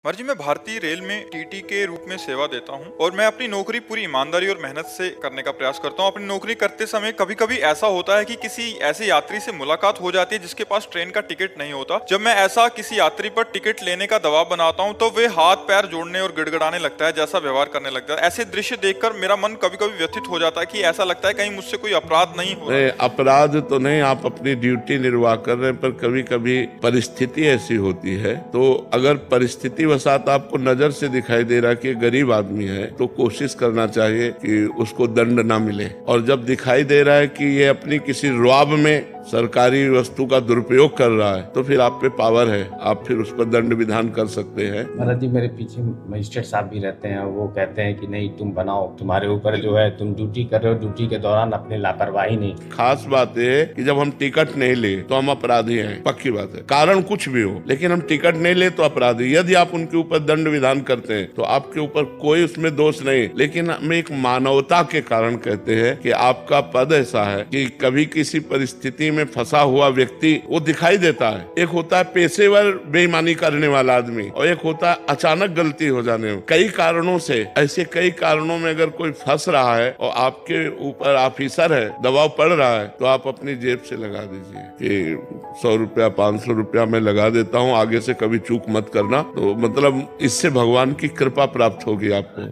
मर्जी मैं भारतीय रेल में टीटी के रूप में सेवा देता हूं और मैं अपनी नौकरी पूरी ईमानदारी और मेहनत से करने का प्रयास करता हूं। अपनी नौकरी करते समय कभी कभी ऐसा होता है कि किसी ऐसे यात्री से मुलाकात हो जाती है जिसके पास ट्रेन का टिकट नहीं होता। जब मैं ऐसा किसी यात्री पर टिकट लेने का दबाव बनाता हूं तो वे हाथ पैर जोड़ने और गिड़गिड़ाने लगता है, जैसा व्यवहार करने लगता है। ऐसे दृश्य देखकर मेरा मन कभी कभी व्यथित हो जाता है कि ऐसा लगता है कहीं मुझसे कोई अपराध नहीं हो रहा। अपराध तो नहीं, आप अपनी ड्यूटी निर्वाह कर रहे हैं, पर कभी कभी परिस्थिति ऐसी होती है। तो अगर परिस्थिति वसात आपको नजर से दिखाई दे रहा कि गरीब आदमी है तो कोशिश करना चाहिए कि उसको दंड ना मिले, और जब दिखाई दे रहा है कि ये अपनी किसी रुआब में सरकारी वस्तु का दुरुपयोग कर रहा है तो फिर आप पे पावर है, आप फिर उस पर दंड विधान कर सकते हैं। महाराज जी, मेरे पीछे मजिस्ट्रेट साहब भी रहते हैं, वो कहते हैं कि नहीं तुम बनाओ, तुम्हारे ऊपर जो है तुम ड्यूटी कर रहे हो, ड्यूटी के दौरान अपनी लापरवाही नहीं। खास बात यह है कि जब हम टिकट नहीं ले तो हम अपराधी हैं, पक्की बात है, कारण कुछ भी हो, लेकिन हम टिकट नहीं ले तो अपराधी। यदि आप उनके ऊपर दंड विधान करते हैं तो आपके ऊपर कोई उसमें दोष नहीं, लेकिन हम एक मानवता के कारण कहते हैं कि आपका पद ऐसा है कि कभी किसी परिस्थिति में फंसा हुआ व्यक्ति वो दिखाई देता है। एक होता है पेशेवर बेईमानी करने वाला आदमी और एक होता है अचानक गलती हो जाने में। कई कारणों से, ऐसे कई कारणों में अगर कोई फंस रहा है और आपके ऊपर ऑफिसर है, दबाव पड़ रहा है, तो आप अपनी जेब से लगा दीजिए कि 100 रुपया 500 रुपया मैं लगा देता हूँ, आगे से कभी चूक मत करना। तो मतलब इससे भगवान की कृपा प्राप्त होगी आपको।